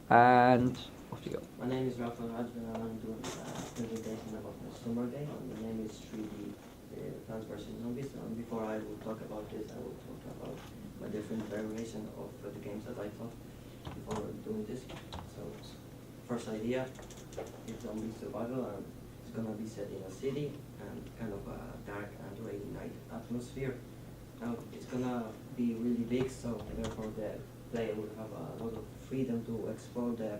And off you go. My name is Rafal and I'm doing a presentation about my summer game. And the name is 3D Plants vs. Zombies. And before I will talk about this, I will talk about my different variation of the games that I thought before doing this. So, first idea is zombie survival, and it's gonna be set in a city and kind of a dark and rainy night atmosphere. Now, it's gonna be really big, so therefore the player will have a lot of freedom to explore the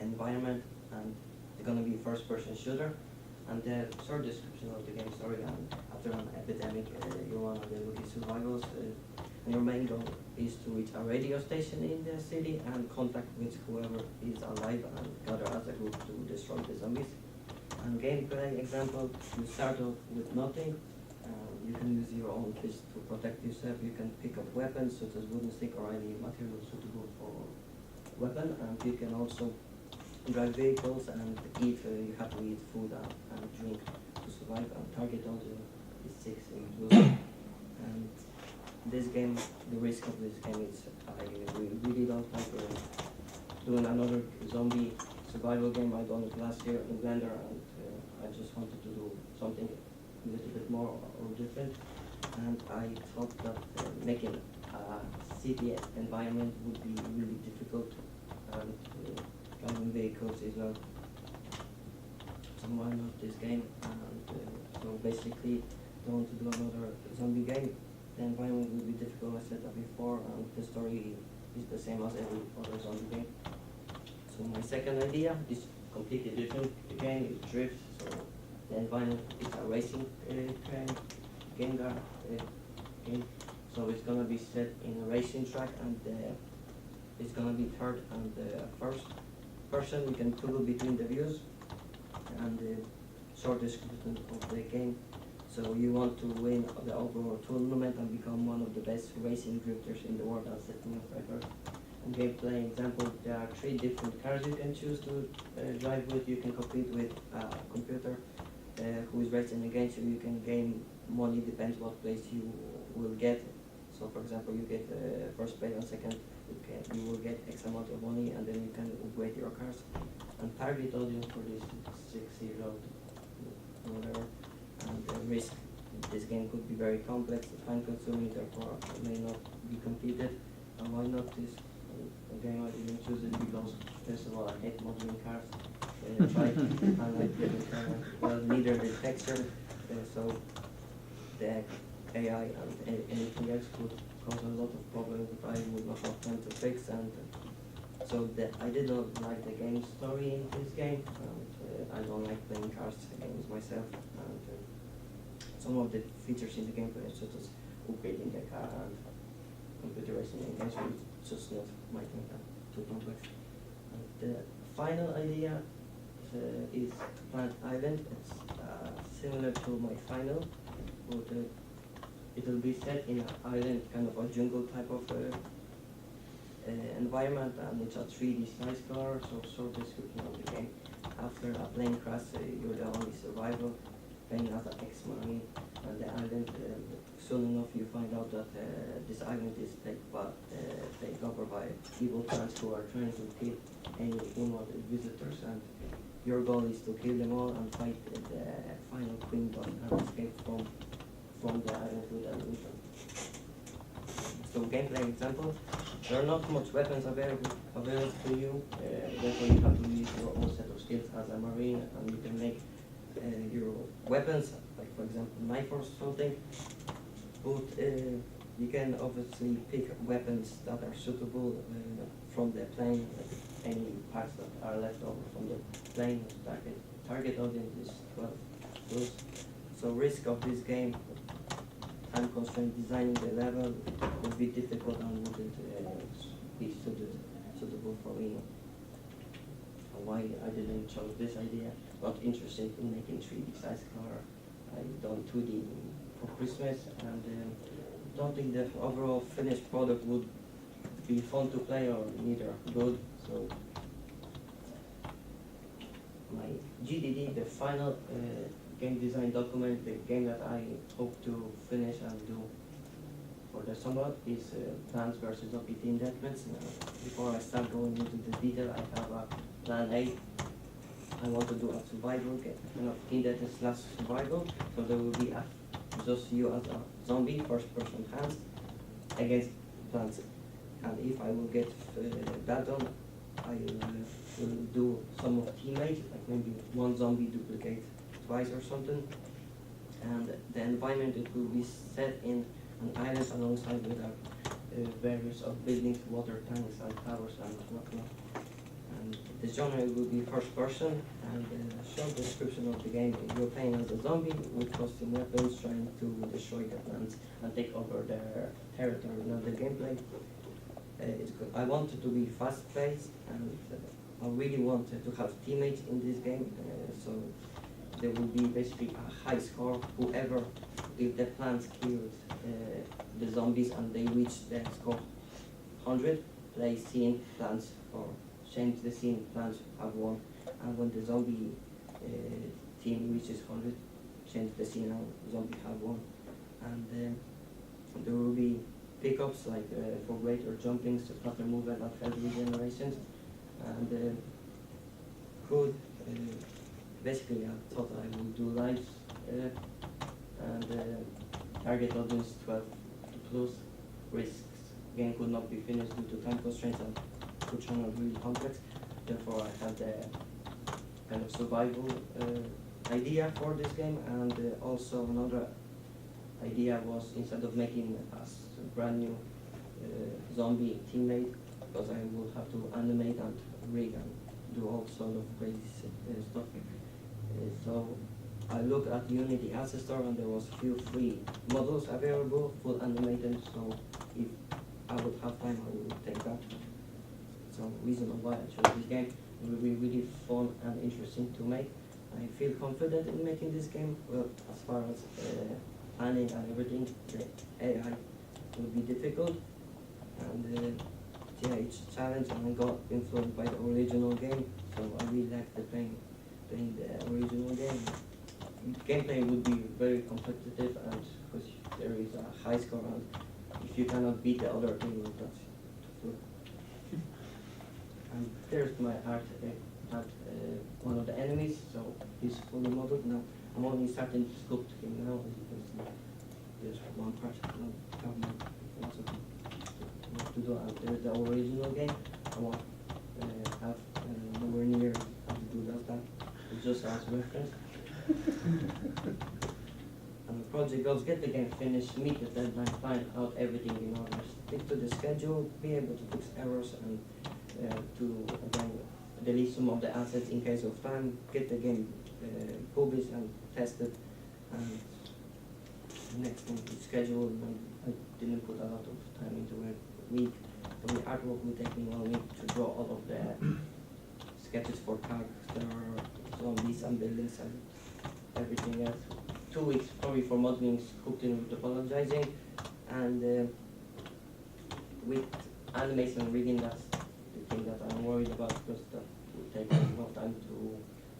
environment, and it's gonna be first-person shooter. And the short description of the game story: and after an epidemic, you're one of the lucky survivors, and your main goal is to reach a radio station in the city and contact with whoever is alive and gather as a group to destroy the zombies. And gameplay example: you start off with nothing. You can use your own fist to protect yourself. You can pick up weapons such as wooden stick or any material suitable for weapon, and you can also drive vehicles and eat. You have to eat food and drink to survive. And target audience is 6 inclusive. And this game, the risk of this game is I really don't like doing another zombie survival game. I done it last year in Blender, and I just wanted to do something a little bit more or different. And I thought that making a city environment would be really difficult, and driving vehicles is not someone of this game. And so basically, don't do another zombie game. The environment will be difficult, I said that before, and the story is the same as every other zombie game. So my second idea is completely different. The game is drift, so the environment is a racing game. So it's gonna be set in a racing track, and it's gonna be third and first person. You can toggle between the views, and the short description of the game. So you want to win the overall tournament and become one of the best racing drifters in the world and set new record. And gameplay example: there are 3 different cars you can choose to drive with. You can compete with a computer who is racing against you. You can gain money, depends what place you will get. So for example, you get first place and second, you will get X amount of money, and then you can upgrade your cars. And target audience for this 6-year-old or whatever. And the risk: this game could be very complex, time consuming, therefore may not be completed. And why not this game? I didn't choose it because first of all I hate modeling cars. Well, neither the texture, so the AI and anything else could cause a lot of problems if I would not have time to fix. And so I did not like the game story in this game, and I don't like playing cars games myself. And some of the features in the game, such as upgrading the car and computer racing games, is just not my thing. Too complex. And the final idea is Plant Island. It's similar to my final, but it will be set in an island, kind of a jungle type of environment, and it's a 3D side scroller. So short description of the game: after a plane crash, you're the only survivor, playing as an ex-marine, and the island. Soon enough, you find out that this island is taken over by evil plants who are trying to kill any unwanted visitors, and your goal is to kill them all and fight the final queen boss and escape from the island with an illusion. So gameplay example: there are not much weapons available to you, therefore you have to use your own set of skills as a marine, and you can make your weapons, like for example knife or something. But you can obviously pick weapons that are suitable from the plane, like any parts that are left over from the plane. Target audience is 12 plus. So risk of this game: time constraint. Designing the level would be difficult and wouldn't be suitable for me. Why I didn't choose this idea? Not interested in making 3D size car. I done 2D for Christmas, and don't think the overall finished product would be fun to play or neither good. So my GDD, the final game design document, the game that I hope to finish and do for the summer is Plants vs. Zombie Team Deathmatch. Before I start going into the detail, I have a plan A. I want to do a survival game, team deathmatch slash survival. So there will be just you as a zombie, first person hands, against plants. And if I will get that done, I will do some of teammates, like maybe one zombie duplicate twice or something. And the environment, it will be set in an island alongside with various of buildings, water tanks and towers and whatnot. And the genre will be first person, and a short description of the game. You're playing as a zombie with custom weapons, trying to destroy the plants and take over their territory. Now the gameplay, it's good. I want it to be fast paced, and I really wanted to have teammates in this game, so there will be basically a high score. Whoever, if the plants killed the zombies and they reach the score 100, play scene plants or change the scene, plants have won. And when the zombie team reaches 100, change the scene and zombie have won. And there will be pickups like for greater jumping, faster movement and health regenerations. And food, basically I thought I would do lives and target audience 12 to plus. Risks. Game could not be finished due to time constraints and which are not really complex. Therefore I had the kind of survival idea for this game, and also another idea was, instead of making a brand new zombie teammate, because I will have to animate and rig and do all sort of crazy stuff. So I looked at Unity Asset Store and there was few free models available, full animated, so if I would have time I would take that. So reason why I chose this game. It will be really fun and interesting to make. I feel confident in making this game. Well, as far as planning and everything, the AI will be difficult, and yeah, it's a challenge, and I got influenced by the original game, so I really like playing the original game. Gameplay would be very competitive, and because there is a high score, and if you cannot beat the other team, that's good. And there's my art at one of the enemies, so he's fully modeled now. I'm only starting to sculpt him now, as you can see. There's one part lots of to do. And there's the original game. I won't have nowhere near how to do that. It's just as reference. And the project goes, get the game finished, meet the deadline, find out everything in order, stick to the schedule, be able to fix errors, and to again delete some of the assets in case of time, get the game published and tested. And next thing is schedule. I didn't put a lot of time into it. Week. For the artwork will take me 1 week to draw all of the sketches for character, zombies and buildings and everything else. 2 weeks probably for modeling, sculpting, with apologizing, and with animation and rigging, that's the thing that I'm worried about, because that will take a lot of time to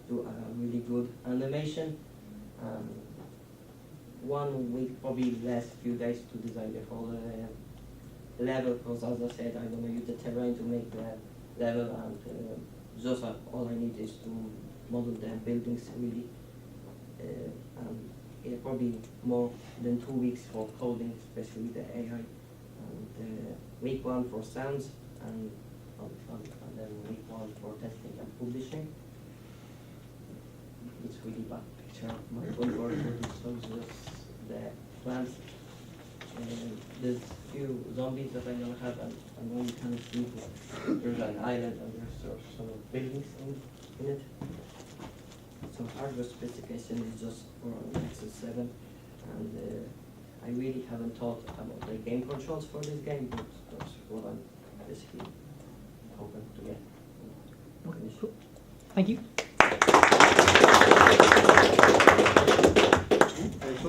do a really good animation. 1 week, probably less, few days to design the whole level, because as I said, I'm going to use the terrain to make the level, and just all I need is to model the buildings really. And yeah, probably more than 2 weeks for coding, especially the AI. And week 1 for sounds, and then week 1 for testing and publishing. It's really bad picture of my board for this, so just the plants. There's few zombies that I'm gonna have, and I know you can see there's an island and there's some buildings in it. So hardware specification is just for Nexus 7, and I really haven't thought about the game controls for this game, but that's what I'm basically hoping to get. Okay, cool. Thank you.